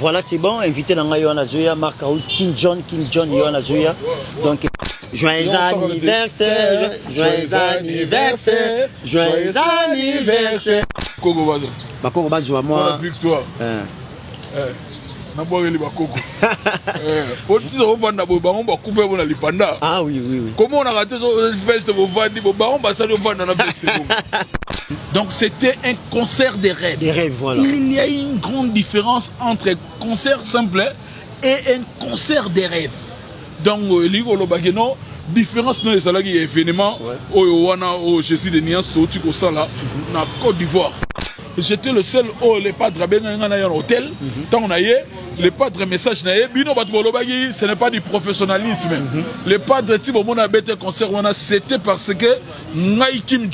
Voilà, c'est bon. Invité dans Yohana Zoya, Mark House, King John Yohana Zoya. Donc, joyeux anniversaire, joyeux anniversaire, joyeux anniversaire. Koko Bazo. Bakoko Bazo à moi. Victoire. Ah oui. Comment on a raté ce festival? Donc c'était un concert des rêves. Des rêves, voilà. Il y a une grande différence entre un concert simple et un concert des rêves. Donc l'Igolo différence dans les salariés et événements au Jésus de Nias na Côte d'Ivoire. J'étais le seul les padres dans un hôtel. Tant on a eu les padres message ce n'est pas du professionnalisme. Les padres concert c'était parce que Naïkim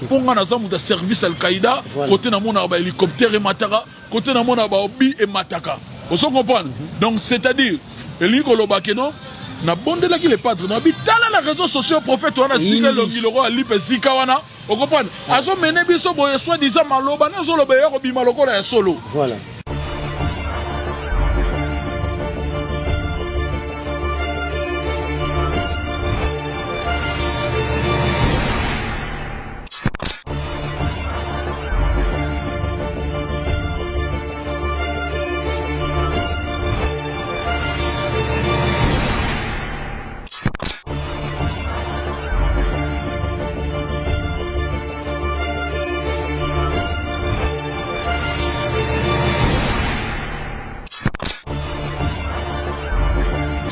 pour un service Al-Qaïda côté na mon hélicoptère et mataka côté na mon obi et mataka. Vous comprenez? Donc c'est-à-dire l'Igolo na bondela ki les padres na bitala la réseaux sociaux prophète wana sika longiloro ali pesika wana vous comprenez azo mené biso boye soit disant maloba na zo loba ya ko bima lokola ya solo voilà.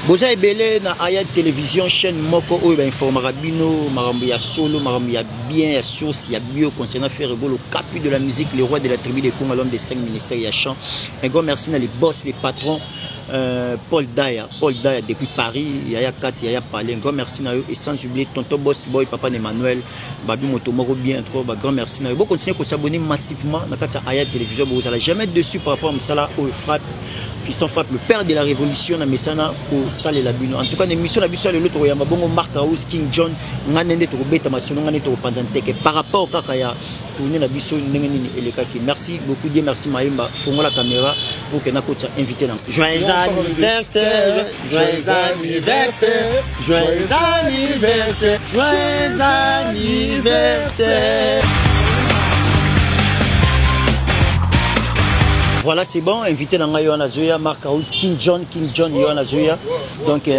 Boza ebele na Aya télévision chaîne moko oyo ba informara bino marambo ya solo marambo ya bien ya source ya bio concernant Frère Ego le capu de la musique le roi de la tribu des Congo l'homme des 5 ministères ya chant. Un grand merci na les boss les patrons Paul Daya depuis Paris Yaya Kati Yaya Palais. Un grand merci na eux et sans oublier tonton boss boy papa Emmanuel Babi Motomoro bien trop ba grand merci na eux. Vous continuez à s'abonner massivement na Kati Aya télévision vous allez jamais dessus par rapport à Msala au frappe Fiston Frappe, le père de la révolution, na mesana au Salé Labino. En tout cas, l'émission la biso le l'autre yamba bongo Mark House, King John, nganende to beta masono ngane to pandanteke par rapport au kakaya tourner la biso ndengeni elekaki. Merci beaucoup Dieu, merci Maïmba, fongo la caméra pour que nakota invité nan. Joyeux anniversaire, joyeux anniversaire, joyeux anniversaire, joyeux anniversaire. Voilà, c'est bon. Invité dans Yohana Zoya, Mark House, King John Yohana Zoya. Donc,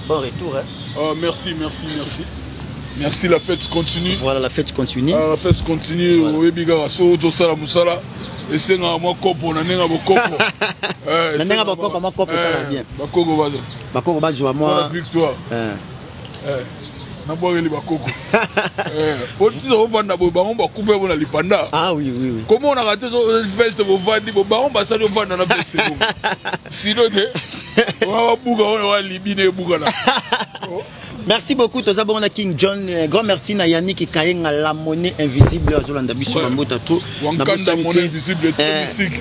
bon retour. Hein. Merci. Merci, la fête continue. Voilà, la fête continue. La fête continue. Webiga so to sala musala. Et c'est moi kopo na nenga bokoko. Na nenga bokoko ma kopo ça va bien. Bakoko bazo. Bakoko bazo à moi. Victoire. Ah oui. Comment on a raté ce festival? Merci beaucoup tous abonnés à King John. Grand merci à Yannick et Kayenga la monnaie invisible à Zolanda Biso Bambota tout.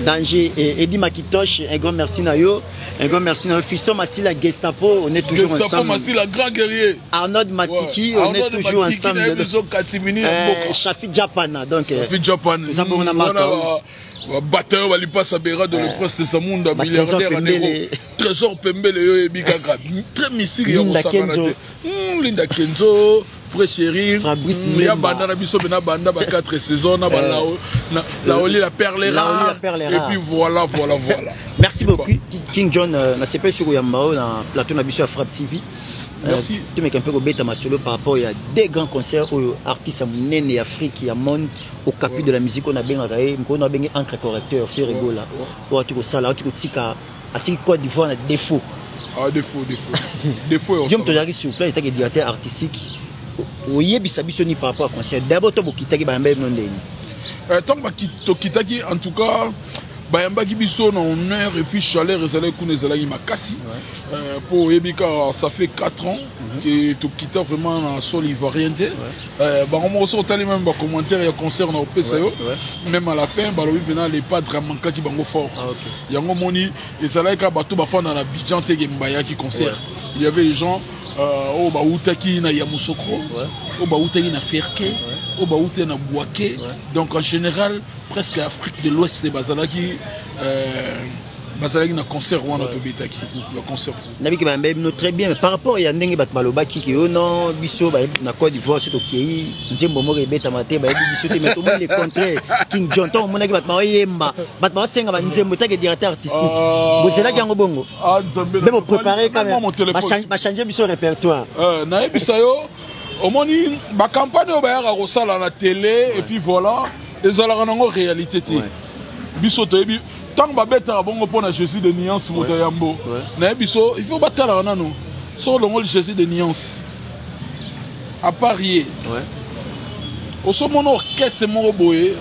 Danger et Eddie Makitosh. Un grand merci à yo. Un grand merci à Fiston Massi la Gestapo. On est toujours ensemble. Gestapo Massi la grand guerrier. Arnaud Matiki. On est toujours ensemble. Shafi Japana. Donc Shafi Japana. Nous avons un batteur va lui passer à Béra de le presse de sa monde milliardaire en euros. Trésor Pembele et Bigaka. Très mystique. Linda Kenzo, Frère Chéri, il y a Banda Nabiso Bena Banda 4 saisons, la Oli la perle rare. Et puis voilà. Merci beaucoup King John. Na CP sur Yambao na plateau Nabiso à Frappe TV. Merci. Tu m'es un peu bête à solo par rapport à des grands concerts aux artistes en Afrique et à monde au capu de la musique on a bien regardé, on a bien encre correcteur, Frère Ego là. Pour tu ça là, tu tika à Côte d'Ivoire a défaut. Ah défaut. Je me te s'il vous plaît, il y a directeur artistique. Oye bisabiso ni par rapport à concert. D'abord to bokitaki ba mbé non ndeni. Tant que kitaki en tout cas Bayamba Gibiso na honneur et puis chaleur ezala kuna ezala makasi pour Ebika ça fait 4 ans que tu quittes vraiment na sol ivoirien ba on reçoit tali même ba commentaire et concert na OPCO même à la fin ba lobi bena les pas dramanka ki bango fort yango moni ezala ka bato ba fanda na Abidjan te Mbaya qui concert il y avait les gens au ba utaki na Yamoussoukro au ba utaki na Ferke au Baouté na Bouaké. Donc en général, presque Afrique de l'Ouest et Bazalaki. Bazalaki na concert ou en Atobitaki. Le concert. Nabi qui m'a très bien. Par rapport à Yandenge Batmalobaki qui est non, Bisso, na Côte d'Ivoire, c'est ok. Nzembo Moro et Beta Maté, Bisso, mais tout le monde les contraire. King John, ton mon Batma Yemba. Batma Senga, Nzembo, t'as que directeur artistique. Vous êtes là qui en bongo. Mais vous préparez quand même. Ma changer Bisso répertoire. Nae Bissayo, au moins, ma campagne au Bayard à la télé, et puis voilà. Et ça la rend en réalité. Bisso, tant que babeta bongo pona Jésus de nuance moto yambo na biso il faut batala na no so le Jésus de nuance à parier au so mon orchestre mo boye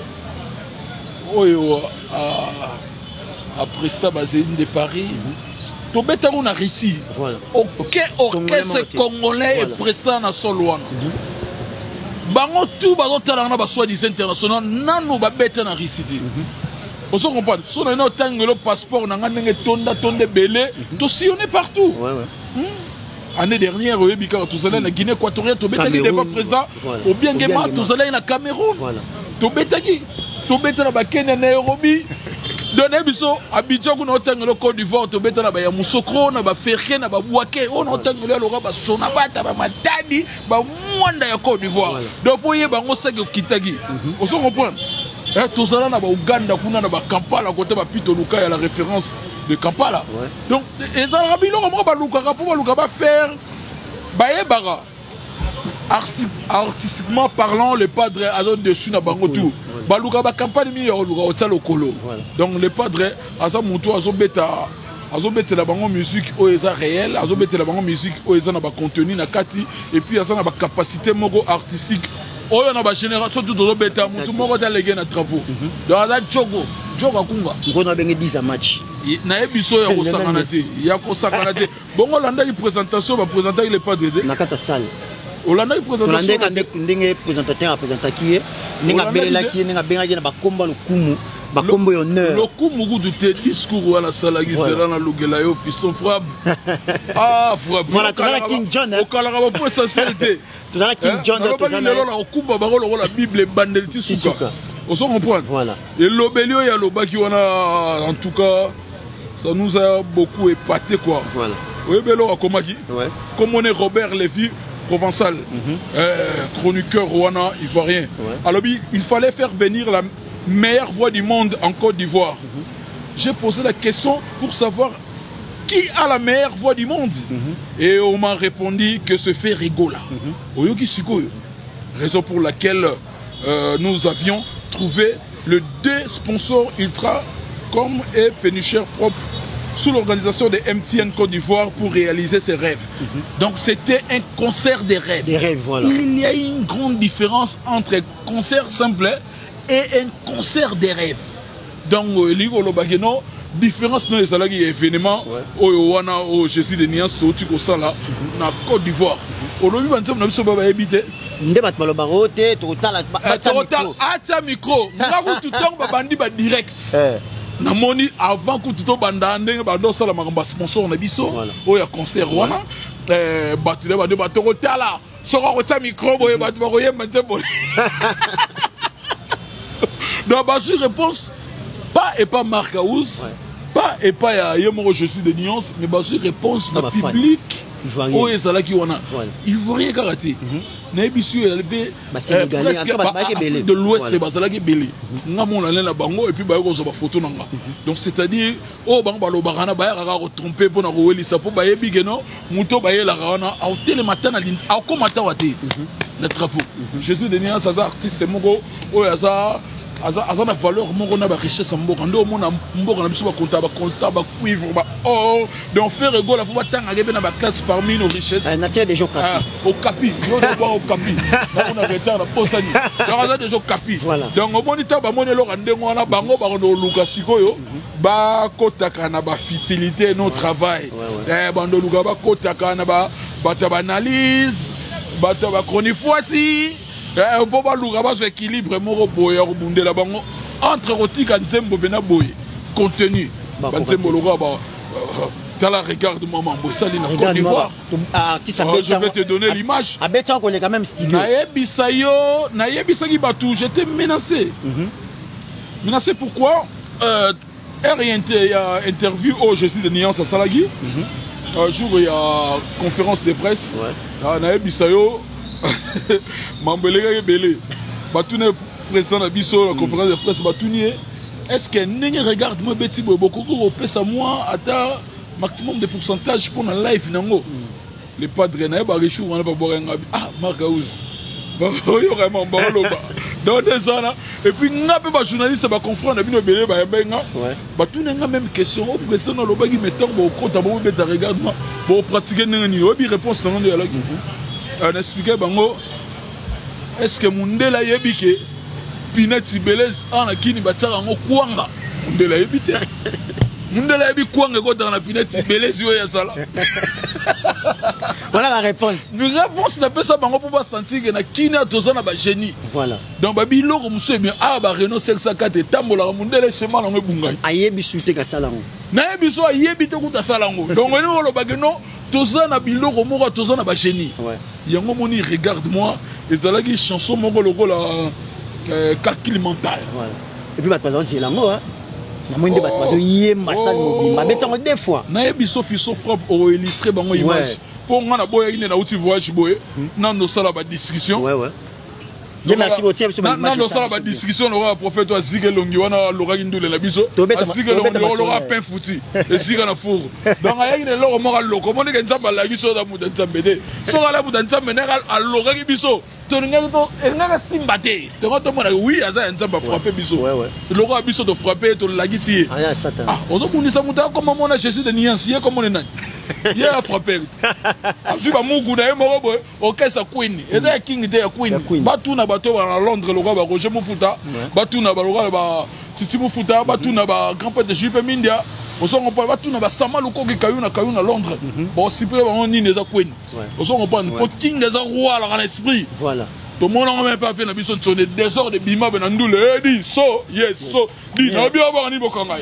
oyo à Presta Bazine de Paris to beta on a réussi OK orchestre congolais et Presta na solo bango tout bazo tala na ba soi-disant international nanu babeta na réussi. On se comprend. Si on a un passeport, on a un tonde belé, tout sillonné partout. L'année dernière, au Guinée équatoriale, tu as des présidents, au bien Guéma, tu as la Cameroun. Tu as la Kenya, Nairobi. Donné biso Abidjan on a le Côte d'Ivoire, tu as la Moussokro, na ba Ferré, na ba Bouaké, on a le Lora, ba Sonabata, ba Matadi, ba Mwanda ya Côte d'Ivoire. Donc pour y bango sa Kitagi. On se comprend. Tout ça là na ba Uganda, kuna na ba Kampala, côté ba Pito Luka, il y a la référence de Kampala. Donc les Arabes ils ba Luka pour Luka ba faire ba yebara. Artistiquement parlant, le padre a donné dessus na bango tout. Baluka ba campagne mi yo luka otalo kolo. Donc le padre asa muto azobeta la bango musique o eza réel, azobeta la bango musique o eza na ba contenu na kati et puis asa na ba capacité moko artistique. Oyo na ba génération tout azobeta muto moko ta lege na travaux. Donc asa jogo kunga. Ngona benge 10 match. Na ebiso ya kosakana te. Ya kosakana te. Bongo landa ki présentation ba présenter le padre de. Na kata salle. Olanda présentation ndenge présentateur a présenté qui ninga belela qui ninga benga na bakomba lokumu bakombo honneur lokumu du te discours wala salagi sera na lugela yo fiston frappe frappe voilà tozala King John okala ba po essentialité tozala King John tozala la okumba bango la Bible bandel ti suka on se comprend voilà et l'obelio ya lobaki wana en tout cas ça nous a beaucoup épaté quoi voilà oui belo akomaki comme on est Robert Lévy provençal, chroniqueur rwanda ivoirien. Alors il fallait faire venir la meilleure voix du monde en Côte d'Ivoire. J'ai posé la question pour savoir qui a la meilleure voix du monde. Et on m'a répondu que ce fait Rigola. Raison pour laquelle nous avions trouvé le 2 sponsors ultra comme et pénicheur propre sous l'organisation de MTN Côte d'Ivoire pour réaliser ses rêves. Donc c'était un concert des rêves. Des rêves, voilà. Il y a une grande différence entre un concert simple et un concert des rêves. Donc l'Igolo Bageno, différence dans les salariés événements au Jésus de Nias, au Tikosala, na Côte d'Ivoire. Aujourd'hui, on a vu baba habité. Ndebat malobarote, total à micro. Nous tout le temps bandi direct. Namoni avant que tout banda ndenge bando sala makamba sponsor na biso oya concert wana batule bande batoko tala soko kota micro boye batu bakoye manzebo. Donc bah réponse pas et pas Marc House pas et pas ya yemo Jésus de nuance mais bah réponse na public o ezala ki wana ivoirien karaté na bisu élevé presque de l'ouest et bazala ki belé nga mona na bango et puis ba ko zo ba photo nanga donc c'est-à-dire o bango ba lo bagana ba ya ko tromper pona ko welisa po ba yebi geno muto ba yela wana au télé matin na lindi au komata wate na travaux Jésus de nuance ça artiste moko o ya ça azana valeur moko na ba richesse mboka ndo mona mboka na biso ba compta ba cuivre ba or donc faire rigolo faut batanga gebe na ba classe parmi nos richesses natia des gens capi au capi yo do boire au capi on a retard na posani donc azana des gens capi donc au moniteur ba moni lo rande ngona bango ba ndo luka sikoyo ba kotaka na ba futilité no travail bando luka ba kotaka na ba bata ba analyse bata ba chronifuati on peut pas louer équilibre moro boye rebondela bango entre rotika nzembo bena boye contenu nzembo loga ba Tala, regarde-moi, Mambo Sali, na Côte d'Ivoire. Je vais te donner l'image. On est quand même studio. Naebisaki Batou, j'étais menacé. Menacé pourquoi il y a interview au Jésus de Niance à Salagi. Un jour, il y a conférence de presse. Naebisayo, Mambelega Belé. Batou n'est président de Bisso, la conférence de presse. Batou n'est. Est-ce que Nenye regarde moi Betty Bobo au pèse à moi à maximum de pourcentage pour la live nango. Les padres n'a pas réussi à boire un ah Margaouz. Vraiment bon loba. Dans des années et puis n'a pas journaliste va confronter avec nos belé ba benga. Ba tout n'a même question au président loba qui mettant au compte à bon bête regarde moi pour pratiquer nani obi réponse dans de la on expliquait bango est-ce que mundela yebike Pinati Belez en akini batara ngo kwanga mundela yebite mundela yebi kwanga ko dans la Pinati Belez yo ya sala. Voilà la réponse. Une réponse n'a pas ça bango pour pas sentir que na kini atozana ba génie. Voilà. Donc babi loko muso bien ah ba Renault 504 tambola mundela chema na ngebunga. Ayebi suite ka sala ngo. Na yebi so ayebi te kuta sala ngo. Donc on lo bageno tozana biloko moko tozana ba génie. Ouais. Yango moni regarde-moi ezalaki chanson moko loko la calcul mental. Voilà. Et puis, c'est l'amour. Hein. La moindre de yéma, ça mobile. Ma bête, on deux fois. N'a pas Sophie Sofrap au illustré dans image. Pour moi, na boya ine na uti voyage boye. Nan no sala ba discussion. Ouais ouais. Merci beaucoup. Nan no sala ba discussion le prophète wa Zige Longi wana Laura Indule la biso. Zige Longi Laura pain fouti. Et Zige na four. Donc aya ine loro mo loko mo ne nzamba la biso da mu nzambe de. So la mu nzambe ne a Laura biso. Enganga simba te to mona oui aza nzamba frapper biso loko biso to frapper to lagisi ah satan ah ozo munisa muta comme mona Jésus de Niance ye comme nani ye a frapper azu ba mugu na ye moko boy okesa queen eza king de ya queen batu na bato ba Londres loko ba Roger Mufuta batu na ba loko ba Titi Mufuta batu na ba grand-père de Jupe Mindia osongo pa batu na ba Sama Lukoki kayuna Londres bon sipre ba nini eza queen osongo pa po king eza roi la esprit. Tout le monde n'a même pas fait la mission de son désordre de Bima Benandoule. Dit so, yes, so. Dit, n'a bien avoir un niveau comme ça.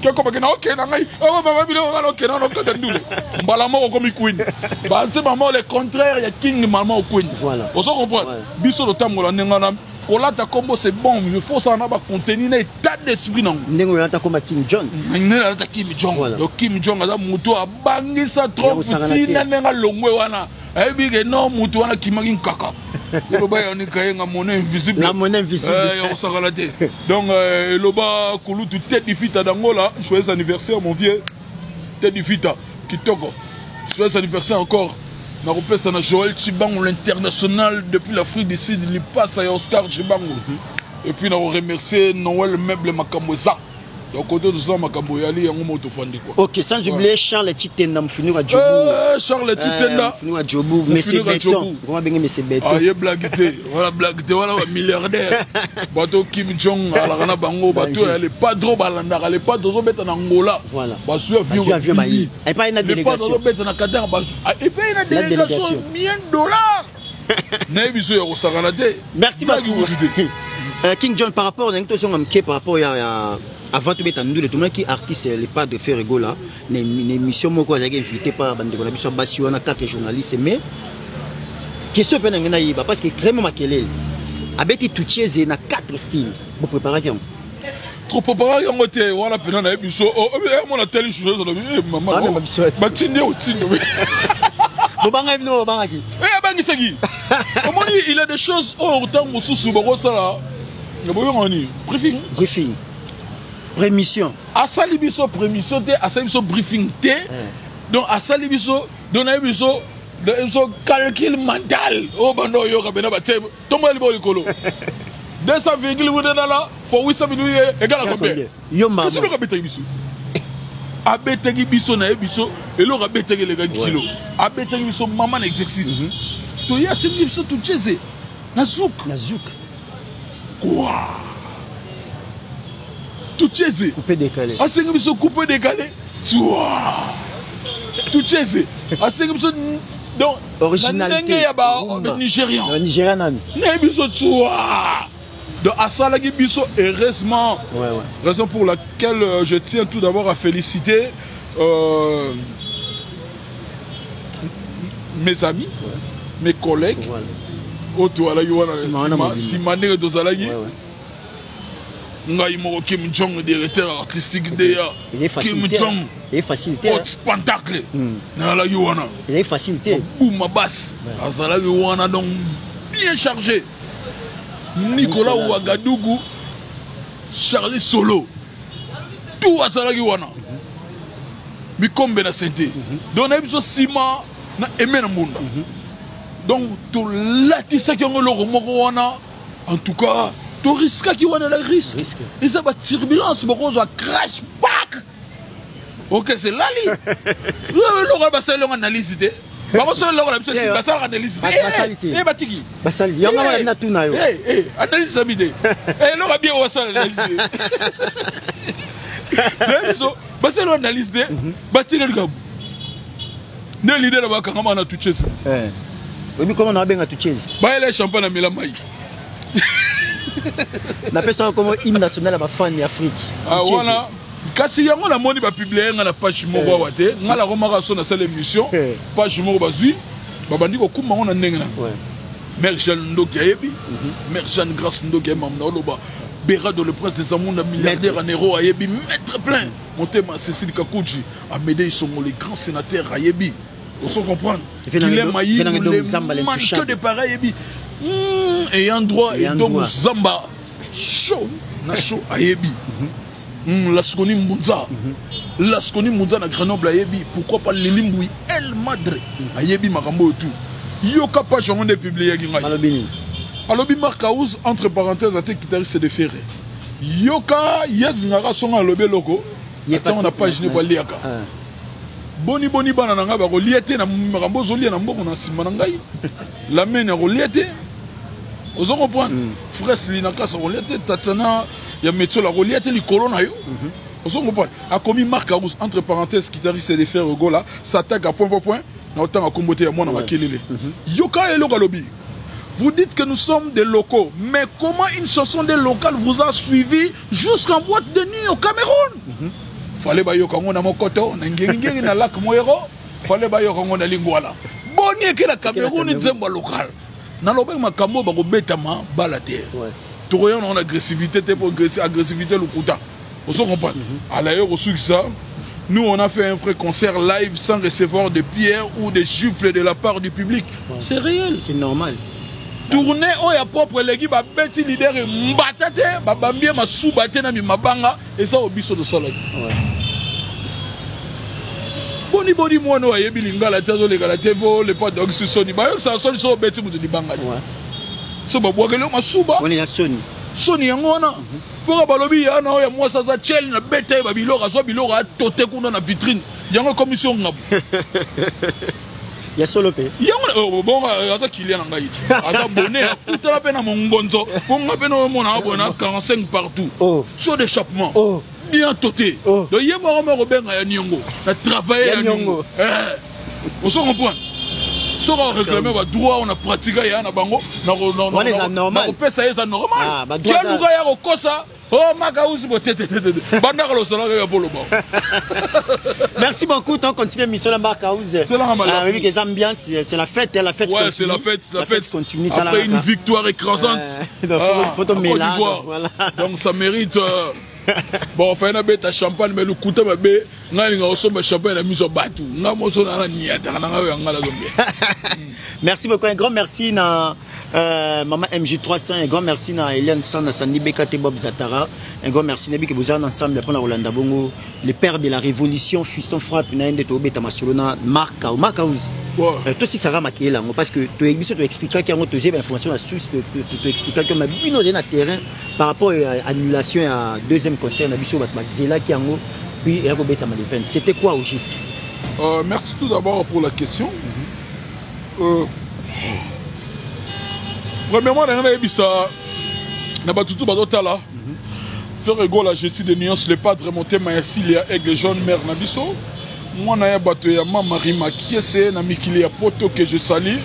Quelque part, ok, n'angai. Oh, maman, il a ok, non, ok, t'endoule. Balamo comme queen. Bah, c'est maman le contraire, il y a king maman au queen. Voilà. On s'en comprend. Biso le temps où la n'engana. Kolata combo c'est bon, il faut ça en avoir contenir état d'esprit non. Nengo yata comme Kim Jong. Nengo yata Kim Jong. Donc Kim Jong ada muto abangisa trop petit na nenga longwe wana. Ebi ke non muto wana kimaki kaka. Loba yoni kayenga monnaie invisible. La monnaie invisible. On s'en te. Donc loba kulutu tête difita dangola, joyeux anniversaire mon vieux. Tête difita kitoko. Joyeux anniversaire encore. Je repère à Joël Chibango, l'international depuis l'Afrique du Sud, il passe à Oscar Chibango. Et puis, nous remercier Noël Meuble Makamboza. Donc, côté de ça, Makamboyali, il y a un mot de fondé. Ok, sans oublier Charles Titenda, finir à Djobou. Charles Titenda. Finir à Djobou, mais c'est béton. Comment bien, mais c'est béton. Ah, il y a blaguité. Voilà, blaguité, voilà, milliardaire. Bateau Kim Jong, Alana Bango, bateau, elle est pas trop balandar, elle est pas trop bête en Angola. Voilà. Parce que vieux Maï. Elle n'est pas une délégation. Elle n'est pas trop bête en Qatar. Et puis, une délégation, $1 000. Merci beaucoup. King John, par rapport à par rapport à avant de mettre en nous, tout le monde qui artiste, les pas de faire rigolo là, une émission moi quoi, j'ai invité par bande de l'émission Bassi, on a 4 journalistes, mais question peine en parce que vraiment maquillé, avec tout chier, na 4 styles, vous préparez bien. Trop préparé en côté, voilà peine na émission, oh, mon télé chose, maman, batinde au tinde. Bon banga no banga qui. Eh bangi segi. Comment il y a des choses au temps où sous baro ça là. Briefing. Prémission. À Salibiso prémission té, à Salibiso briefing té. Donc à Salibiso donner biso de calcul mental. Oh bando yo ka bena ba té. Tomo libo likolo. 200 virgule vous là for 800 millions égal à combien? Yo mama. Qu'est-ce que vous avez biso? Abetegi biso na biso et lo abetegi les gars kilo. Abetegi biso maman exercice. To ya c'est biso tout cheze. Nazouk. Quoi? Tout chese. Coupé décalé. Asengi biso coupé décalé. Tout chese. Asengi biso donc originalité. Nigérian. Nigérian nan. Ne biso tsoa. Donc asalagi biso heureusement. Raison pour laquelle je tiens tout d'abord à féliciter mes amis, mes collègues, Simane Dozalagi, Ngaï Moro Kim Jong, directeur artistique de Kim Jong, haute spectacle, Nala Yuana. Il y a facilité. Boum, basse, Azala Yuana, donc bien chargé. Nicolas Ouagadougou, Charlie Solo, tout Azala Yuana. Mikombe na sente. Donc, on a Sima na aimé na monde. Donc, tout latissa qui ont le romoana, en tout cas, tout risque qui ont le risque. Et ça va turbulence, on va crash back. Ok, c'est là. L'on va faire l'analyse. Par contre, l'on va faire l'analyse. Eh, Batiki. Basal, il y a un tout naïo. Analyse sa idée. Eh, l'on va bien voir l'analyse. Basal l'analyse. Batiki le gabou. Ne l'idée là-bas quand on a tout chese. Oui, comment on a bien tout chese. Bah, il est champagne à Milamai. On appelle ça comme hymne national à ma fan d'Afrique. Ah, voilà. Kasi yango na moni ba publier nga na page moko wate nga la romaka so na sala émission page moko bazui babandi ko kuma ngona ndenge na Mère Jeanne Ndoki ayebi Mère Jeanne Grâce Ndoki mamna oloba Berado le prince des amours milliardaire en héros ayebi maître plein Montema Cécile Kakouji Amédée Songo les grands sénateurs ayebi on se comprendre il est maï les manqueurs de pareil ayebi ayant droit et donc Zamba chaud na chaud ayebi Laskoni Mounza, Laskoni Mounza na Grenoble ayebi, pourquoi pas Lilimboui El Madre ayebi makambo tout. Yoka pas j'en ai publié gingai. Alobi Marcaouz entre parenthèses à tes guitaristes de ferré. Yoka yez ngara son alobe logo. Attends on a pas je ne pas liaka. Boni bana nanga ba ko liete na makambo zoli na mboko na sima na ngai. La mena ko liete. Ozo comprendre. Frère Linaka so liete tatana il y a métier la reliette les colonnes yo on se comprend a commis Marc Arousse entre parenthèses guitariste de faire go là s'attaque à point na autant à comboter à moi na makelele yoka et lokalobi vous dites que nous sommes des locaux mais comment une chanson des locales vous a suivi jusqu'en boîte de nuit au Cameroun fallait ba yoka ngona mokoto na ngengenge na lac moyero fallait ba yoka ngona lingwala boni que la Cameroun nzemba local na lobe makambo ba ko betama balate Toroyan on agressivité pour agressivité le kouta. On se comprend. À l'ailleurs au ça, nous on a fait un vrai concert live sans recevoir de pierres ou de gifles de la part du public. C'est réel. C'est normal. Tourner au ya propre légui ba beti leader mbatate ba bambie ma soubate na mi mabanga et ça au biso de soleil. Boni moi no ayebi lingala tazo le gala tevo le pas d'oxy soni ba ça soni so beti mutu di banga. So ba bwakele ma suba on est à Sony yango wana pour balobi ya na ya mwasa za chel na bete ba biloko so biloko atote kuna na vitrine yango commission ngabu ya solo pe yango bon asa kilia na ngai asa bonnet akutala pe na mongonzo pour ngape no mona bona 45 partout sur d'échappement bien toté donc yeba ko benga ya nyongo na travailler ya nyongo on se comprend. Si on réclame le droit, on a pratiqué na bango, normal. C'est normal. Merci beaucoup. On continue l'émission de Marcaouz. C'est la fête. Ouais, c'est la fête. Continue. Après une victoire écrasante. Donc ça mérite. Bon, enfin, on a bête à champagne, mais le couteau m'a bé. Champagne a mis au bateau. Merci beaucoup. Un grand merci à Maman MJ300. Un grand merci à Eliane Sanda Sandi Bekate Bob Zatara. Un grand merci à Nabi que vous avez ensemble pour la Rolanda Bongo. Le père de la révolution, Fiston Frappe, Naïnde Tobe Tamasolona, Marcaouz. Toi aussi, ça va maquiller là. Parce que tu expliques qu'il y a une information à source. Tu expliques qu'il y a un terrain par rapport à l'annulation à deuxième concert. Puis c'était quoi au juste? Merci tout d'abord pour la question. Premièrement, faire égaux la gestion des nuances, le padre remonté Mayassilia Aigle Jaune Mère Nabiso. Moi, je suis battu à Marie Makiese, na Mikili à Poto que je salue.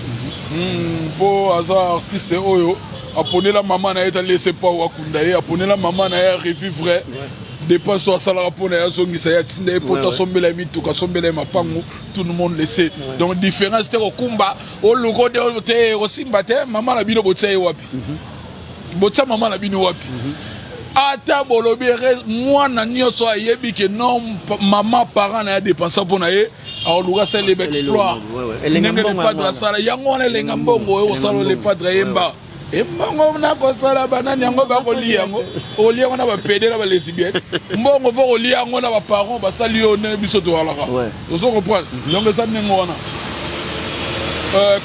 Pour hasard artiste Oyo. Apprenez la maman n'a été laissé pas au Akundaye. Apprenez la maman n'a été revivre. dépense à salaire pour les gens ya tinde pour sombela mituka sombela mapango tout le monde le sait donc différence te okumba o logo de te osimba te mama na bino botsa wapi botsa mama na bino wapi ata bolobi mwana nyonso ayebi ke non maman parent na dépenser pour na ye alors luga c'est les exploits ndenge le padre sala yango wana lenga mbongo o sala le padre yemba mbongo na ko sala banani yango ba ko li yango o li yango na ba pédé na ba lesbienne mbongo fo ko li yango na ba parents ba sali yo ne biso to wala ka on se comprend donc ça nengo wana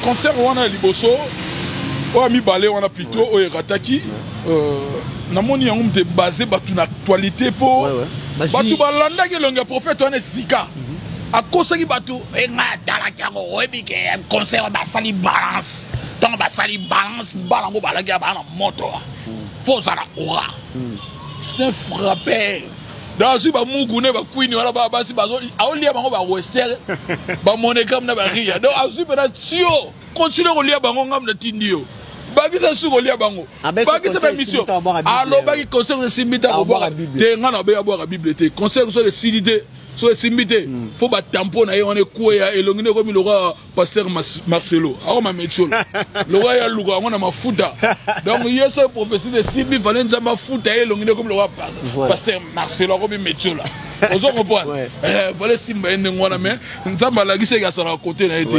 concert wana liboso o ami balé wana plutôt o erataki namoni yango mte basé batu na actualité po batu balanda ke longa prophète wana sika akosaki batu nga tala kango oyebi ke concert ba sali balance donc ba sali balance balango balaki ba na moto faut ça la aura c'est un frappé dans si ba mugune ba queen wala ba basi ba aolia bango ba western ba monekam na ba ria donc azu pena tio continue ko lia bango ngam na tindio baki sa su ko lia bango baki sa ba mission alors baki concert de simita ko boire te ngana be ya boire bible te concert sur les silité so simbité faut ba tampon na on est quoi elongine comme le roi pasteur Marcelo alors ma métier le roi ya luga on a mafuta donc hier ce professeur de simbi fallait nza mafuta elongine comme le roi pasteur Marcelo comme métier là on se comprend fallait simba ende ngwana mais nzamba la gise ya sala côté na été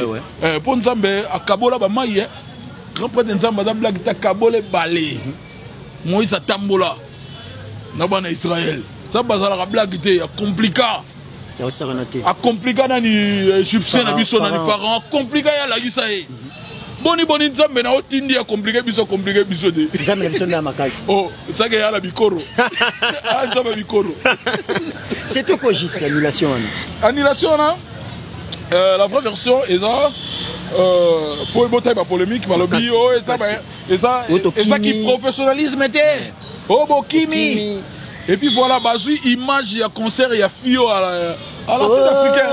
pour nzambe akabola ba maye grand prêtre nzamba za blague ta kabole balé Moïse atambola na bana Israël ça bazala ka blague te ya compliqué a compliqué dans les égyptiens na biso na les pharaons compliqué ya la gisae boni nzambe na otindi ya compliqué biso de nzambe na biso na makasi oh ça que ya la bikoro nzambe bikoro c'est tout quoi juste annulation là la vraie version est ça pour botai ba polémique malobi oh et ça qui professionnalisme était oh bokimi. Et puis voilà, bazui image, il y a concert, il y a fio à la Sud-Africaine.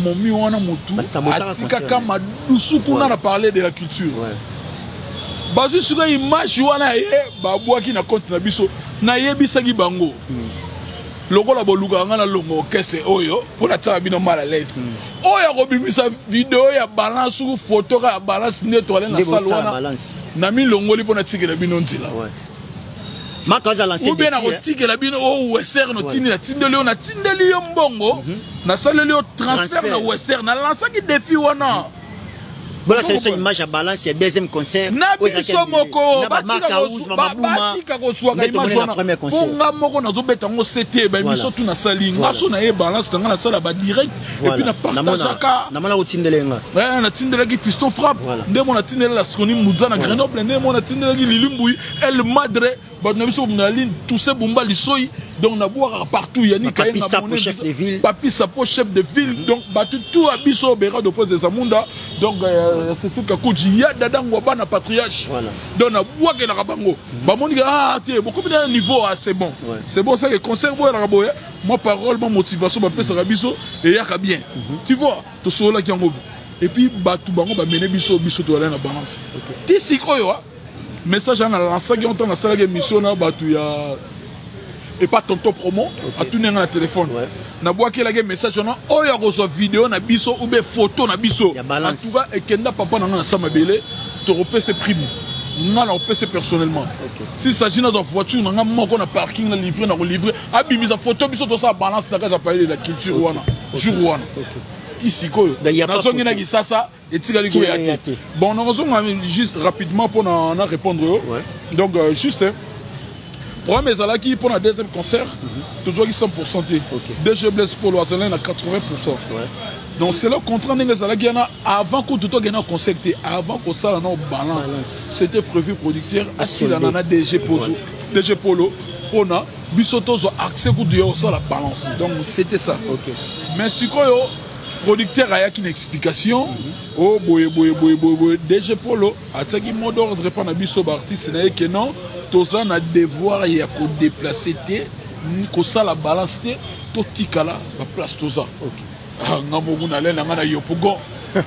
Mon mi wana motu, atika kama dusu kuna na parler de la culture. Bazui sur image wana ye, babwa ki na compte na biso, na ye bisagi bango. Logo la boluga ngana longo kese oyo, pour la tsa bino mal à l'aise. Oya robimisa vidéo ya balance ou photo ya balance nettoyer na salle wana. Nami longoli pona tikela bino nzila makaza lancer ou bien na tikela bino o western no tindi na tindeli yo na tindeli yo mbongo na saleli yo transfert na western na lancer ki défi wana voilà c'est une image à balance et deuxième concert na biso moko batika ko swaka image wana ponga moko na zo beta ngo CT ba biso tu na sali ngaso na e balance tanga na sala ba direct et puis na partageaka na mona utindelenga na tindelaki piston frappe ndemo na tindelela la skoni mudza na Grenoble ndemo na tindelaki lilumbui el madre ba na biso na ligne tout ce bomba lisoi donc na boire partout yani kayenga mon chef de ville papi sapo chef de ville donc ba tout a biso bera de pose de Zamunda donc c'est ce que Koji ya dadango bana patriarche donc na boire que la bango ba moni ah te beaucoup de niveau c'est bon c'est bon ça que concert boire la boya moi parole ma motivation ba pesa biso et yaka bien tu vois to sola ki ngo et puis batu bango ba mener biso to na balance ti sikoyo message na lancer qui entend na sala que mission na batu ya et pas tonton promo a tourner na téléphone na bois qui la message na o ya reçoit vidéo na biso ou be photo na biso en tout cas et kenda papa na sama belé to repese prime na la repese personnellement si s'agit dans voiture na moko na parking na livrer na livrer abimisa photo biso to ça balance na ka parler de la culture wana jour wana tisikoyo na zongi na kisasa etikali ko ya te bon na zonga juste rapidement pour na répondre donc juste pour mes alaki pour la deuxième concert tu dois 100% DG Blaise Polo Azalin à 80%. Donc c'est le contrat des alaki avant que tout gagner concert avant que ça na balance c'était prévu producteur assis là na DG Polo on a bisoto zo accès pour dire ça la balance donc c'était ça mais sikoyo producteur a une explication oh boye DG Polo ataki mot d'ordre pas na biso artiste na que non toza na devoir ya ko déplacer te ko ça la balance te to tikala ba place toza ngamo kuna le na yopogo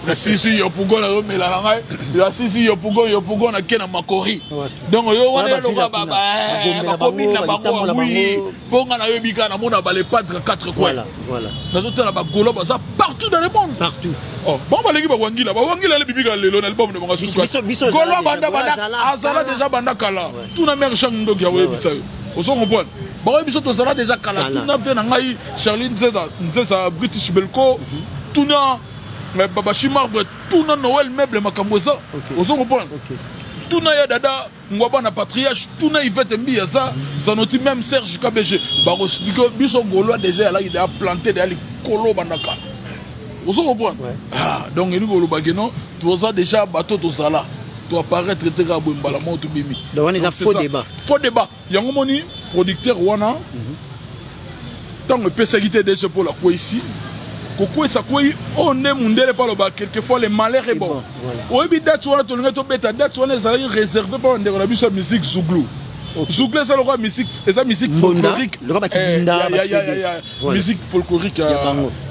la sisi yo pugo na mela na ngai la sisi yo pugo na kena makori donc yo wana lo ba komi na bango oui ponga na yo bika na mona ba les padres quatre coins voilà nazo tala ba golo ba ça partout dans le monde partout oh bon ba leki ba wangila le bibika lelo na album de bango suka golo banda azala déjà banda kala tout na mer chang ndo ya we bisa on se comprend bon biso to zala déjà kala tout na pe na ngai Charline Nzeza British Belco tout na mais baba Chimarbre tout na Noël meuble makambo ça on se comprend tout na ya dada ngwaba na patriarche tout na Yvette Mbiya ça zanoti même Serge KBG ba expliquer biso golo déjà là il a planté dans les kolo bandaka on se comprend donc il ngolo bageno tout ça déjà bateau to zala to apparaître traiter ka bombala mo to bimi donc on est faux débat yango moni producteur wana tant que persécuté déjà pour la quoi ici Koko ça quoi on est mundele par le bas quelquefois les malheurs est bon oui bi date wana to linga to beta date wana ça réservé par ndeko na biso musique Zouglou Zouglou c'est le roi musique et ça musique folklorique musique folklorique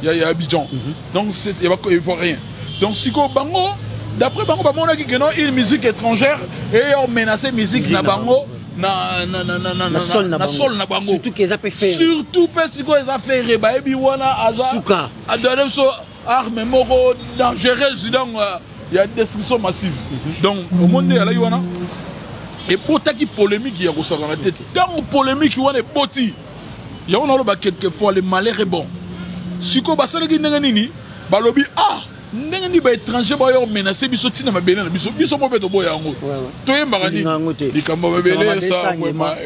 il y a Abidjan donc c'est il faut rien donc siko bango d'après bango ba mona ki non une musique étrangère et on menacer musique na bango na sol na bango surtout qu'ils a fait surtout parce qu'ils a fait reba ebi wana aza suka adore so arme moko dangereuse donc il y a destruction massive donc au monde là wana et potaki polémique ya kosakana te tant polémique wana boti ya on a quelquefois les malheurs est bon siko basalaki ndenge nini balobi ndenge ni ba étranger ba yo menacer biso tina mabele na biso mo beto boya yango toyembaka ni likambo mabele ça ngwema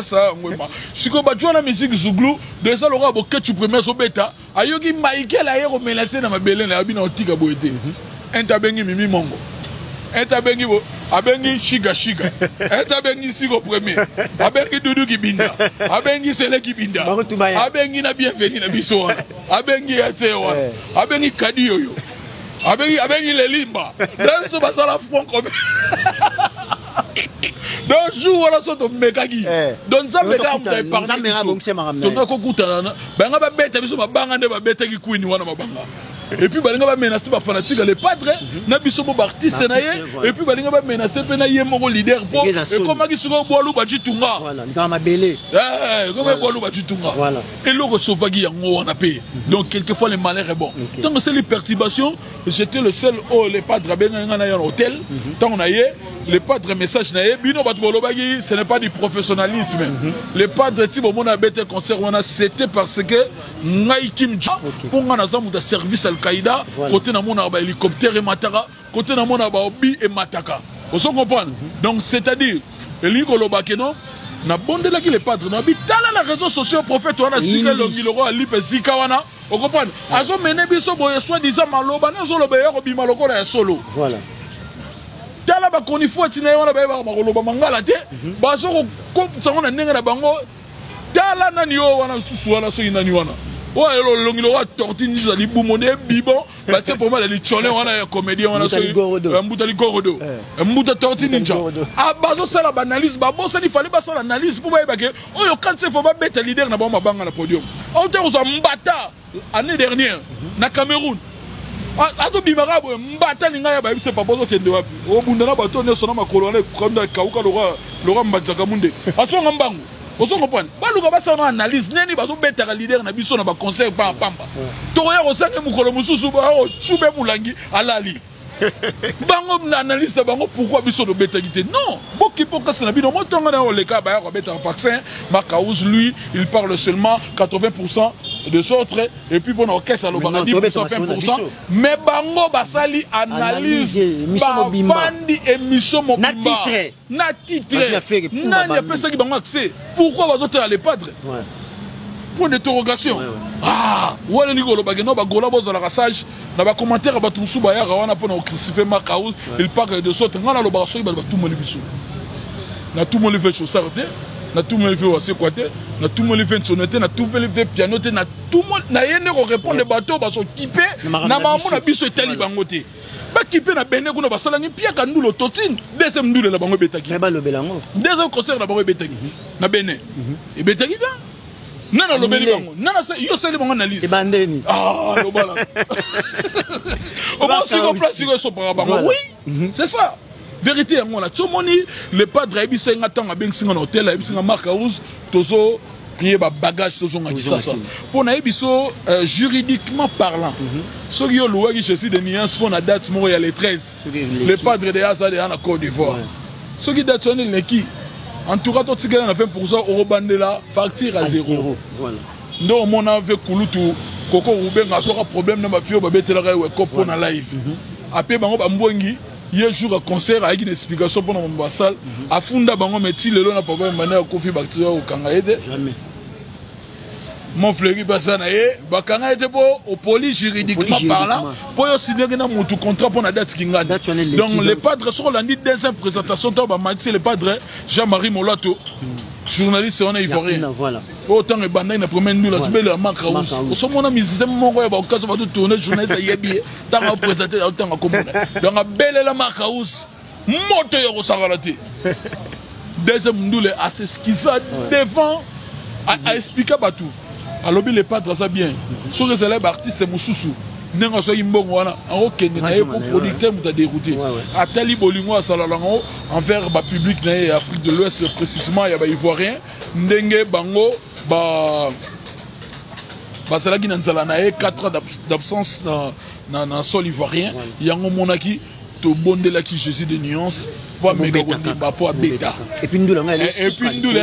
ça ngwema siko ba jona musique Zouglou déjà le roi boketu premier so beta ayoki Michael ayero menacer na mabele na bina otika boete entabengi mimi mongo entabengi bo abengi shiga entabengi siko premier abengi dudu kibinda abengi sele kibinda abengi na bienvenue na biso abengi yatewa abengi kadi yoyo abengi lelimba donc so basala front comme donc jour wala so to mekaki donc ça me da parler to ko kutana banga ba beta biso mabanga nde ba beta ki queen wana mabanga et puis balinga ba menacer ba fanatique les padres na biso bo artiste na ye et puis balinga ba menacer pe na ye moko leader po et comme ki suko bolu ba jitunga voilà ndika mabele comme bolu ba jitunga voilà et loko sofagi yango wana pe donc quelquefois les malheurs est bon tant que c'est les perturbations j'étais le seul les padres benga na ya hôtel tant on a yé les padres message na ye bino batu bolobagi ce n'est pas du professionnalisme les padres ti bo mona bête concert wana c'était parce que ngai kimja pour ngana za muta service Al-Qaïda côté na mona ba hélicoptère et mataka côté na mona ba obi et mataka on se comprend donc c'est-à-dire eliko lobakeno na bondela ki les padres na bitala na réseaux sociaux prophète wana sika longiloro ali pe sika wana on comprend azo mené biso boye soit disant maloba na zo loba yako bima lokora ya solo voilà tala ba koni fo tina wana ba ba makoloba mangala te ba so ko sango na ndenge na bango tala nani yo wana susu wana so inani wana o elo longilo wa tortini za libumonde bibo ba te pour moi la lichole wana ya comédien wana so mbuta ligorodo mbuta tortini nja abazo sala ba analyse ba bossa ni fallait ba sala analyse pour ba ke oyo quand c'est faut ba beta leader na ba mabanga na podium on te uza mbata année dernière na Cameroun ato bimaka boye mbata ninga ya bayebise papa ozokende wapi obundana bato nyonso na makolo wana ekokanda kauka loka mbanzaka munde asonga mbangu osongopane baluka basala na analyse neni bazobetaka leader na biso na baconseil pamba tokoya kosange mokolo mosusu baosube mulangi alali bango na analyste bango pourquoi biso do betagité non boki pokase na bino motonga na oleka ba ya beta vaccin Makaouz lui il parle seulement 80% de sorte et puis pour orchestre lo banga 10% 20% mais bango basali analyse bandi émission mobimba na titre na ya pesa ki bango accès pourquoi bazotela les padres point d'interrogation wala ni golo bageno ba gola bozala kasage na ba commentaire ba tusu ba ya wana pona o crucifier Makaouz il parle de sorte ngana lo ba so ba tout mo libiso na tout mo live chaussarte na tout mo live wase kwate na tout mo live sonneté na tout mo live piano te na tout mo na yene ko répondre bateau ba so kipé na mamu na biso etali bango te ba kipé na bene kuna ba salangi pia ka ndulo totine deuxième ndule la bango betaki ba lobelango deuxième concert la bango betaki na bene e betaki ta Nana lobeli bango. Nana se yo seli bango analyse. Et bandeni. Ah, lobala. Au moins si on place sur ce bango. Oui. C'est ça. Vérité moi là. Tchomoni le padre ebisa ngatanga bensinga na hôtel ebisa marque house tozo prier ba bagage tozo ngaki ça. Pour na ebiso juridiquement parlant. So yo louaki je suis de nuance pour na date mo ya le 13. Le padre de Azade en Côte d'Ivoire. So qui date sonne le qui en tout cas, tout ce qui est 20% au bandela facture à zéro. Voilà. Donc, on a vu Kouloutou, Koko Rouben, a un problème dans ma fille, on va mettre la copo dans live. Après, on va m'envoyer un jour à concert avec une explication pour notre salle. À Funda, on va mettre le long à problème, on va Kofi Bactéria au Kangaïde. Jamais. Mon fleuri Bassanae, Bakanaïde au poli juridiquement parlant, pour signer un contrat pour la date qui gagne. Donc, les padres sont la nuit des présentations, c'est le padre Jean-Marie Molato, journaliste on est ivoirien. Autant que Bandai n'a promis nous la tu la marque house. Au sommet on a mis mon gars au cas où va tout tourner journaliste à Yebi, tant à présenter autant à commun. Donc à belle la marque house, moteur au Saralati. Deuxième nous les assez ce qui ça devant à expliquer à tout. Alors les padres ça bien. Sur les élèves artistes c'est Moussoussou. Nenga so imbongo wana akokende na ye pour producteur muta dérouté. Atali bolingo asalalango envers ba public na Afrique de l'Ouest précisément ya ba ivoirien ndenge bango ba salaki na nzala na ye 4 ans d'absence na sol ivoirien yango monaki to bondelaki Jésus de nuance pour mega kondimba pour beta et puis ndula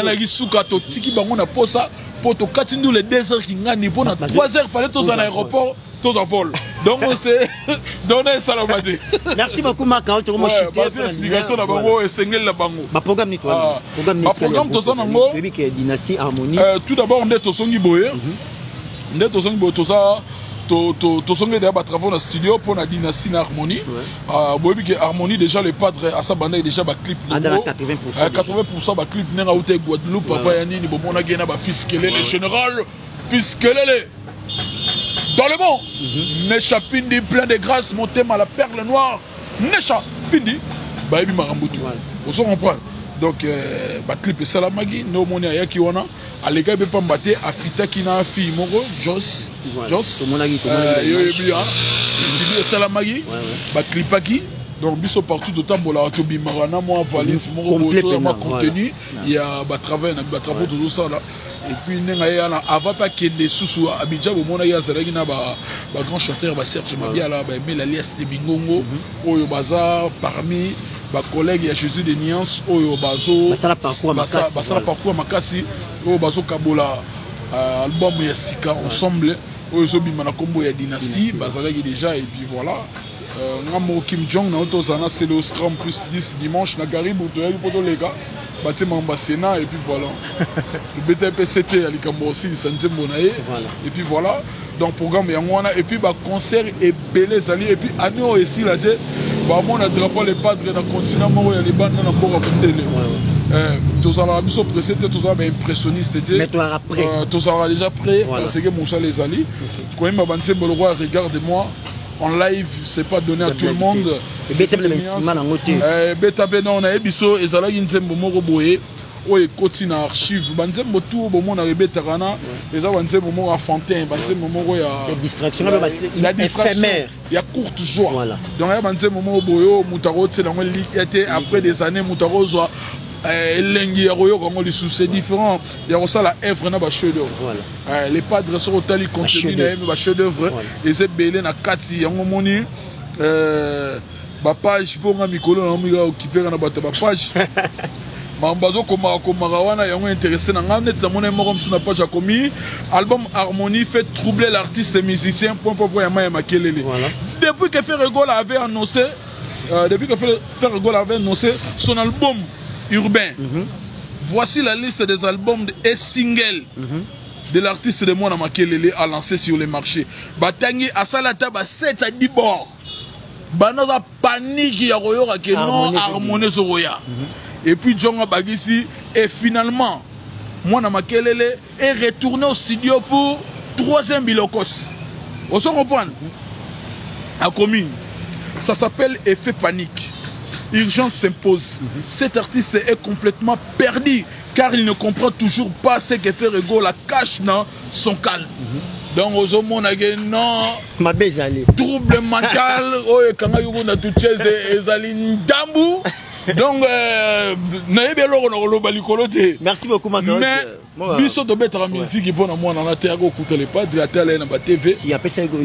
na ki suka to tiki bango na posa pour to kati ndule 2 heures ki ngani pour na 3 heures fallait tous en aéroport tous en vol donc on s'est donné salamade. Merci beaucoup Maka to mo chité parce que explication na bango esengel la bango ba programme ni toi programme to ça nango dynastie harmonie tout d'abord on est to songi boye on est to songi boye to ça to songe déjà ba travaux dans studio pour la dynastie harmonie boyebi que harmonie déjà le padre à sa bande déjà ba clip à 80% ba clip nenga outé Guadeloupe papa yani ni bomona gena ba fils kelele général fils kelele dans le monde Necha Pindi plein de grâce mon thème à la perle noire Necha Pindi ba yebi marambutu on comprend donc ba clip et salamagi no moni ayaki wana alega be pambate afita kina fi moko Jos yo bien salamagi ba clipaki donc biso partout de tambola to bimarana mo valise moko ma contenu il y a ba travail na ba travaux tout ça là et puis nenga yana avant pas qu'il les sous Abidjan au mona ya zalaki na ba grand chanteur ba Serge Mabia là ba Melalias de Bingongo oyo bazar parmi ba collègue ya Jésus de Nuance oyo bazo basala parcours makasi oyo bazo kabola album ya sika ensemble oyo zo bima na kombo ya dynastie bazalaki déjà et puis voilà ngamo Kim Jong na otozana c'est le Scrum plus 10 dimanche na Caribou to yaki poto leka batie mamba Sénat et puis voilà le BTPCT alikambo aussi sanzembo na ye et puis voilà donc programme yango wana et puis ba concert et belé zali et puis année aussi là de ba mona drapeau les padres na continent moko ya libanda na mboka fundele tozala biso pressé tozala ba impressionniste mais tozala déjà prêt parce que Moussa les ali quand même ba nzembo le roi regarde-moi en live, c'est pas donné à tout le monde. Betabe on a ebiso ezala nzembo moko boye o ekoti na archive banzembo tout bo mona rebetarana eza banzembo moko a fontaine banzembo moko ya distraction la distraction ya courte joie donc ya banzembo moko boyo mutaro tsela ngwe était après des années mutaro zo elengi ya royo kongo c'est différent ya kosala œuvre na ba chef d'œuvre les padres sont tali contenu na ba chef d'œuvre et c'est belé na kati yango moni ba page pour nga mikolo na mika occuper na ba page mambazo komaka wana yango intéressé na nga net zamona moko msu na page ya komi album harmonie fait troubler l'artiste et musicien point ya maya makelele depuis que Ferrego avait annoncé son album urbain. Voici la liste des albums et singles de l'artiste de Mona Makelele à lancer sur les marchés. Batangi asalata ba 7 à 10 bords. Banaza panique ya royo ka non harmonie zoroya. Et puis Djonga Bagisi et finalement Mona Makelele est retourné au studio pour 3e Bilokos. On se comprend. À commune. Ça s'appelle Effet Panique. Urgence s'impose. Cet artiste est complètement perdu. car il ne comprend toujours pas ce que fait Rego la cache dans son calme. Donc aux hommes on a non trouble mental quand on a tout ezali ndambu. Donc merci beaucoup Makaouz. Mais biso to betara musique pour na mwana na théâtre écouter les padres à télé na TV.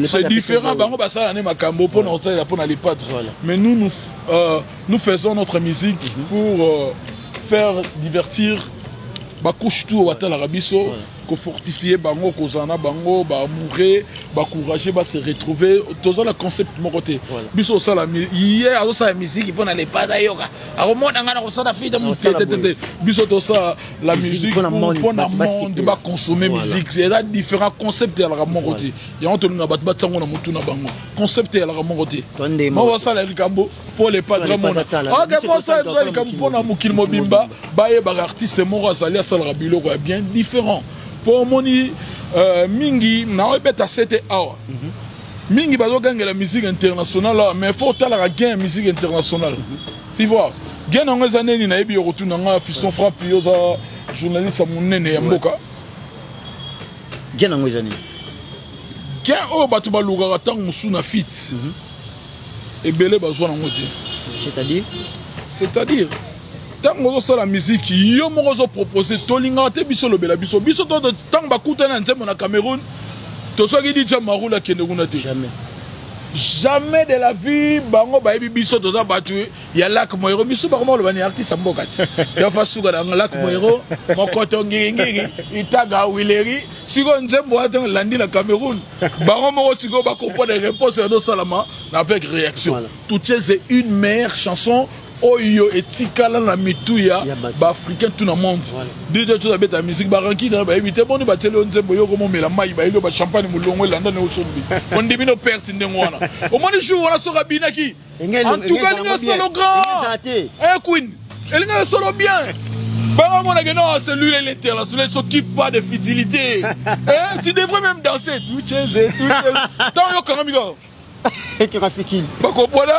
C'est différent bango basala ne makambo pour na otala pour na les padres. Mais nous faisons notre musique pour faire divertir ba couche tout watala rabiso ko fortifier bango ko zana bango ba mourir ba courager ba se retrouver tous le concept mon côté biso sala hier azo sa musique il faut na les pas d'ayoka akomona ngana ko sala fille de mon tete biso to sa la musique pour na monde ba consommer musique c'est là différents concepts ya la mon côté ya on to na bat batsango na mutu na bango concept ya la mon côté mo sala likambo pour les pas vraiment ok moi ça likambo pour na mukil mobimba ba ye ba artiste mo azali sala biloko bien différent. Pour moni mingi na obeta c'était awa mingi bazo gagner la musique internationale mais faut tala gain musique internationale tu vois gain on les années ni na ebi retourna nga fiston frappe yoza journaliste monene ya mboka gain on les années gain o batu baluga tang musuna fit et belé bazo na ngoti c'est-à-dire tant que ça la musique yo moko zo proposer tolinga te biso lobela biso to tant bakuta na nzembo na Cameroun to soki di jamaru la kende kuna te jamais de la vie bango ba biso to za batu ya Lac Moiro biso ba ko lo bani artiste mboka ti ya fasuka na Lac Moiro mokoto ngingi itaga wileri siko nzembo ate landi na Cameroun bango moko siko ba comprendre réponse de salama avec réaction tout c'est une meilleure chanson oyo etikala na mituya ba africain tout le monde déjà tu sabeta la musique ba ranki na ba éviter boni ba tele nzembo yo komo mela mai ba yo ba champagne mulongo landa na osombi on dibino perte ndengwana au moins le jour on a sora binaki en tout cas linga solo grand queen linga solo bien ba mon ageno celui là l'international s'occupe pas de futilité tu devrais même danser tout chez tant yo quand même et qui rafiki pas comprendre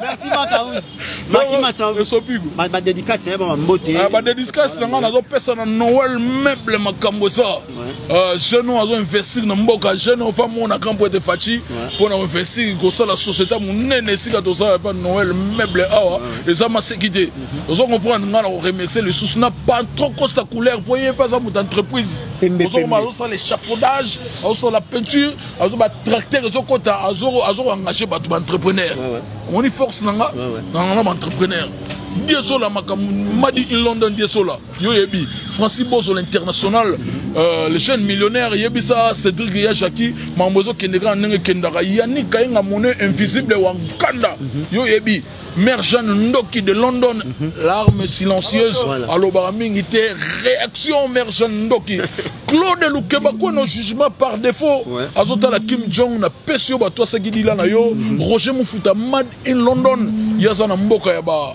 merci Makaouz. Ma dédicace c'est bon mbote. Ma dédicace nga na zo pesa na Noël meuble makambo ça. Jeune azo investir na mboka jeune femme na kampo de fachi pour na investir ko ça la société munene sika to ça pas Noël meuble awa et ça ma sécurité. Ozo comprendre nga na remercier le sous n'a pas trop costa couleur voyez pas ça mon entreprise. Ozo ma ça les chapaudages, ozo la peinture, ozo ba tracteur ozo kota ozo engager ba entrepreneur. On y force nanga nanga entrepreneur. Diesola Madi in London Diesola yo yebi Francis Bozo l'international le jeune millionnaire yebi ça Cédric Yachaki Mambozo Kendega Nenge Kendara Yani Kainga monnaie invisible Wakanda yo yebi Mère Jeanne Ndoki de London l'arme silencieuse alors Baramingi réaction Mère Jeanne Ndoki Claude Lukeba quoi nos jugements par défaut azota la Kim Jong na pesio ba toi sagidila na yo Roger Mufuta Mad in London yazana mboka yaba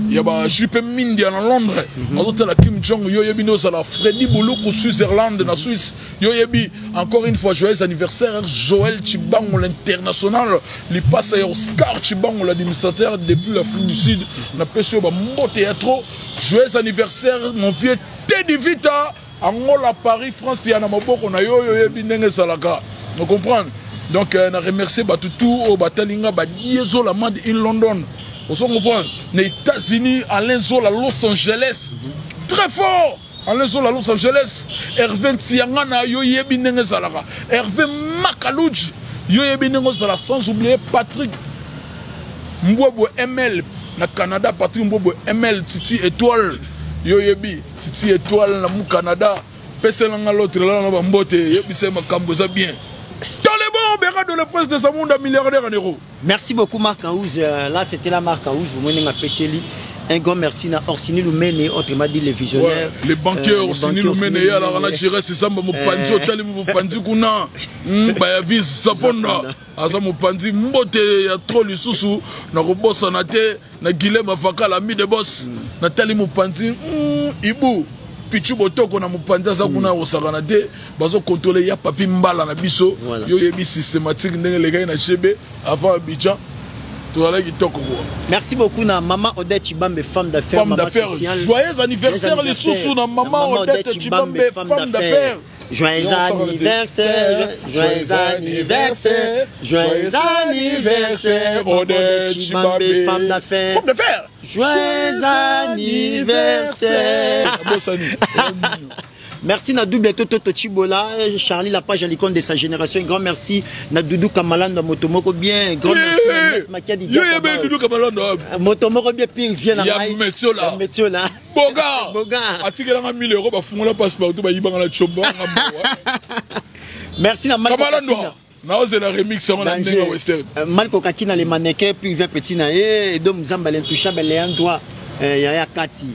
yaba jupe mindia na Londres azota la Kim Jong yo yebi no sala Freddy Boulou Switzerland na Suisse yo yebi encore une fois joyeux anniversaire Joël Chibango l'international li passe à Oscar Chibango l'administrateur depuis l'Afrique du Sud na pesio ba mbote ya trop joyeux anniversaire mon vieux Teddy Vita Angola Paris France ya na maboko na yo yebi ndenge salaka vous comprenez donc na remercier batutu au batalinga ba dieso la mad in London. Vous comprenez, les États-Unis, Alain Zola, Los Angeles, très fort. Alain Zola, Los Angeles, Hervé Tsiangana, Yoyebi Nengezalaka, Hervé Makalouj, Yoyebi Nengezala, sans oublier Patrick Mbwebo ML, na Canada, Patrick Mbwebo ML, Titi Étoile, Yoyebi, Titi Étoile, na Mou Canada, Pesselanga l'autre, là, na Bambote, Yoyebi c'est Makamboza bien. De le presse de sa monde milliardaire en euros. Merci beaucoup Makaouz. Là c'était la Makaouz. Vous m'avez appelé un grand merci à Orsini Loumene, autrement dit les visionnaires. Les banquiers Orsini Loumene, alors on a géré c'est ça, mon panzi, hôtel, mon panzi, kuna, bah vise saponda, asa mon panzi, mbote, y a trop le sous, na robot sanate, na guilem afaka la mi de boss, na tali mon panzi, ibu. Pichu botoko na mupanza za kuna osakana te bazo contrôler ya papi mbala na biso yo yebi systématique ndenge les gars na chebe avant Abidjan Merci beaucoup na maman Odette Chibambe, femme d'affaires. Femme d'affaires. Joyeux anniversaire les sous na maman Odette Chibambe, femme d'affaires. Joyeux anniversaire, joyeux anniversaire, joyeux anniversaire, Odette Chibambe, femme d'affaires. Femme d'affaires. Joyeux anniversaire. Merci na double Toto Chibola, Charlie la page à l'icône de sa génération. Un grand merci na Doudou Kamalanda Motomoko bien. Grand merci na Nes Makiadi. Doudou Kamalanda. Motomoko bien pire vient na Maï. Métio là. Boga. Boga. Atikela na 1000 €, ba fungola passeport ba yibanga na chombo. Merci na Malko Kamalanda. Na ose la remix sur la Nenga Western. Malko Kakina les mannequins puis vient petit na Dom Zamba l'intouchable Léandroit. Yaya Kati.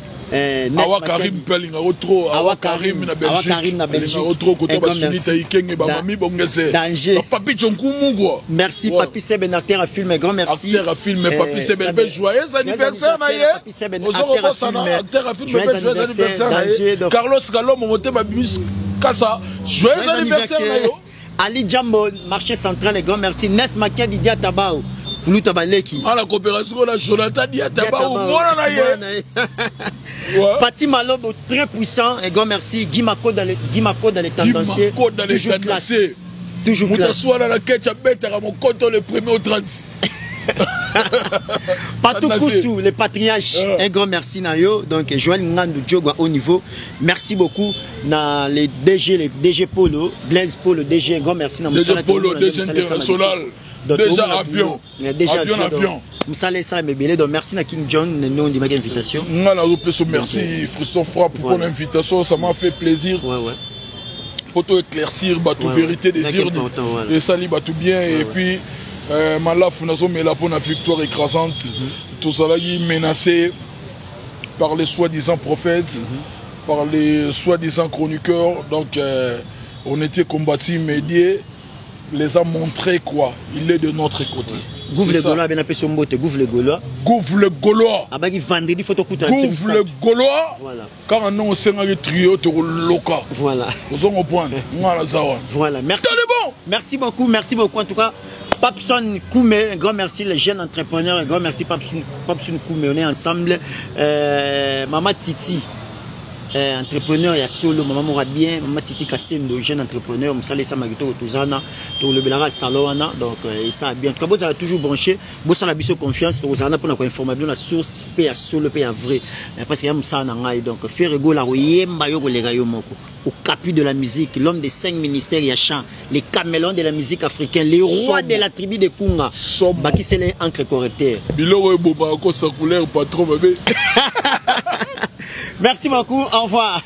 Awa Karim Pelinga trop. Awa Karim na Belgique. Trop côté Basunita Ikenge ba mami bongese. Papi Chonkumu quoi. Merci Papi Seben acteur à film, grand merci. Acteur à film Papi Seben joyeux anniversaire na ye. Papi Seben acteur à film joyeux anniversaire na ye. Carlos Galo momote ba bus Kasa joyeux anniversaire na yo. Ali Jambo marché central, grand merci. Nes Makedi Diatabao. Kuluta Baleki. Ah la coopération la Jonathan Diatabao mona na ye. Pati Malobo très puissant, et grand merci. Guimako dans les tendanciers. Toujours classé. Toujours classé. Moutasoua la quête à bête à mon compte le premier au 30. Patou Koussou, les patriarches, un grand merci Nayo. Donc Joël Ngandou Djogwa au niveau. Merci beaucoup na les DG Polo, Blaise Polo, DG, un grand merci na DG Polo, DG international. Déjà avion. Moussale ça me belé, donc merci na King John nous dit ma invitation. Merci Friston Fra pour ton invitation, ça m'a fait plaisir. Pour te éclaircir la vérité des urnes et ça va tout bien et puis Malaf nous avons mis la bonne victoire écrasante. Tout ça là est menacé par les soi-disant prophètes, par les soi-disant chroniqueurs. Donc on était combattus, médiés. Les a montré quoi, il est de notre côté. Gouv le Gaulois, bien appelé son mot, Gouv le Gaulois. Gouv le Gaulois. Ah bah il vendredi faut écouter. Gouv le Gaulois. Voilà. Quand on a un scénario trio, tu loca. Voilà. Nous sommes au point. Voilà. Merci. Bon. Merci beaucoup en tout cas. Papson Koumé, un grand merci les jeunes entrepreneurs, un grand merci Papson Koumé, on est ensemble. Maman Titi. Entrepreneur ya solo maman mora bien maman Titi Kasendo jeune entrepreneur msale sa magito tozana to le belanga salona donc ça bien tout cas toujours branché bossa la biso confiance tozana pour na ko informer bien la source pe ya solo pe ya vrai parce que ya msana ngai donc faire ego la yemba yo kolega yo moko au capu de la musique l'homme des 5 ministères ya chant les camélons de la musique africaine les rois de la tribu de Kunga baki c'est les encre correcteur biloko eboba ko sa couleur pas trop bébé. Merci beaucoup, au revoir.